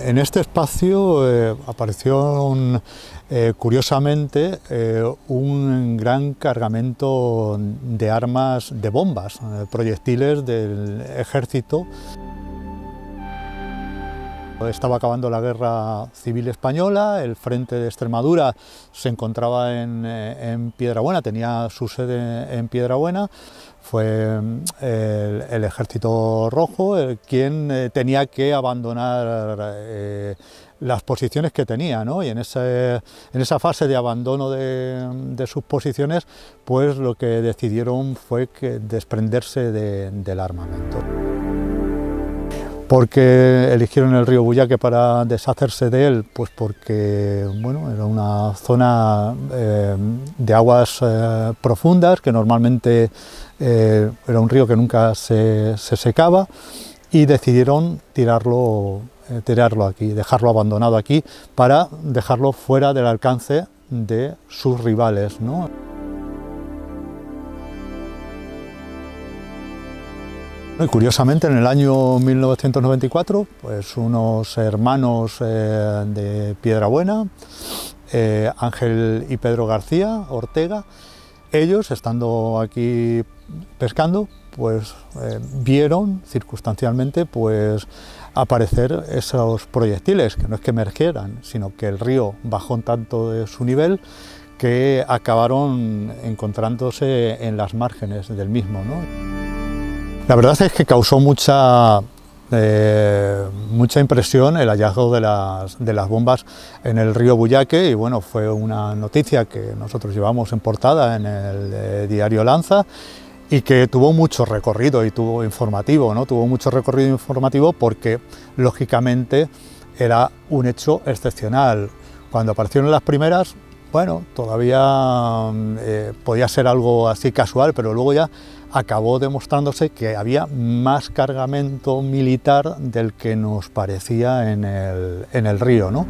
En este espacio apareció curiosamente un gran cargamento de armas, de bombas, proyectiles del ejército. Estaba acabando la Guerra Civil Española, el frente de Extremadura se encontraba en Piedrabuena, tenía su sede en Piedrabuena. Fue el Ejército Rojo quien tenía que abandonar las posiciones que tenía, ¿no? Y en esa fase de abandono de sus posiciones, pues lo que decidieron fue desprenderse del armamento. ¿Por qué eligieron el río Buyaque para deshacerse de él? Pues porque bueno, era una zona de aguas profundas, que normalmente era un río que nunca se secaba, y decidieron tirarlo aquí, dejarlo abandonado aquí, para dejarlo fuera del alcance de sus rivales, ¿no? Y curiosamente, en el año 1994, pues unos hermanos de Piedrabuena, Ángel y Pedro García Ortega, ellos, estando aquí pescando, pues vieron circunstancialmente pues aparecer esos proyectiles, que no es que emergieran, sino que el río bajó tanto de su nivel que acabaron encontrándose en las márgenes del mismo, ¿no? La verdad es que causó mucha impresión el hallazgo de las bombas en el río Buyaque, y bueno, fue una noticia que nosotros llevamos en portada en el diario Lanza, y que tuvo mucho recorrido y tuvo informativo, ¿no? Tuvo mucho recorrido informativo porque lógicamente era un hecho excepcional. Cuando aparecieron las primeras, bueno, todavía podía ser algo así casual, pero luego ya acabó demostrándose que había más cargamento militar del que nos parecía en el río, ¿no?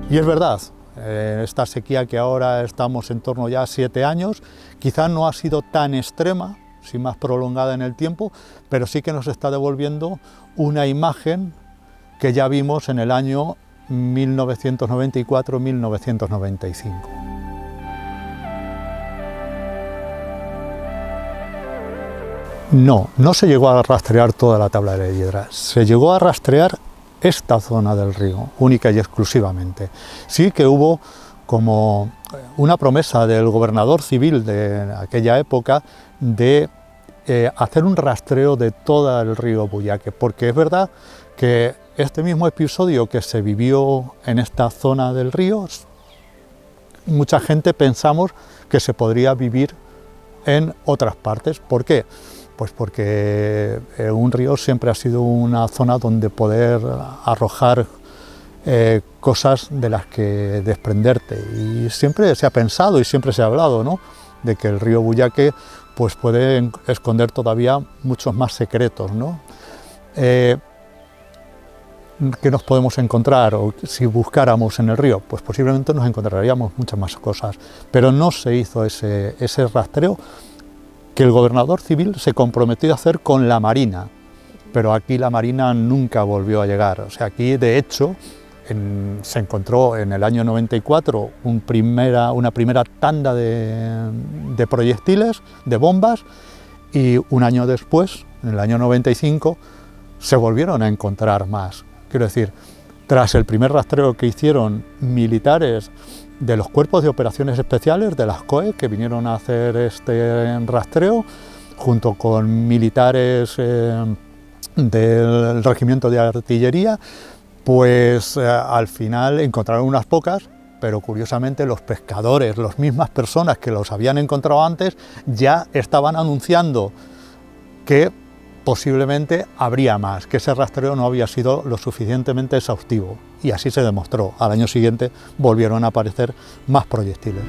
Y es verdad, esta sequía que ahora estamos en torno ya a 7 años, quizás no ha sido tan extrema, sí más prolongada en el tiempo, pero sí que nos está devolviendo una imagen que ya vimos en el año 1994-1995. No se llegó a rastrear toda la tabla de Hiedra, se llegó a rastrear esta zona del río, única y exclusivamente. Sí que hubo como una promesa del gobernador civil de aquella época de hacer un rastreo de todo el río Buyaque, porque es verdad que este mismo episodio que se vivió en esta zona del río, mucha gente pensamos que se podría vivir en otras partes. ¿Por qué? Pues porque un río siempre ha sido una zona donde poder arrojar cosas de las que desprenderte, y siempre se ha pensado y siempre se ha hablado, ¿no?, de que el río Buyaque pues puede esconder todavía muchos más secretos, ¿no? ¿Qué nos podemos encontrar? O si buscáramos en el río, pues posiblemente nos encontraríamos muchas más cosas, pero no se hizo ese rastreo que el gobernador civil se comprometió a hacer con la Marina, pero aquí la Marina nunca volvió a llegar. O sea, aquí de hecho se encontró en el año 94 una primera tanda de proyectiles, de bombas, y un año después, en el año 95, se volvieron a encontrar más. Quiero decir, tras el primer rastreo que hicieron militares de los cuerpos de operaciones especiales de las COE, que vinieron a hacer este rastreo, junto con militares del regimiento de artillería, pues al final encontraron unas pocas, pero curiosamente los pescadores, las mismas personas que los habían encontrado antes, ya estaban anunciando que posiblemente habría más, que ese rastreo no había sido lo suficientemente exhaustivo, y así se demostró. Al año siguiente volvieron a aparecer más proyectiles.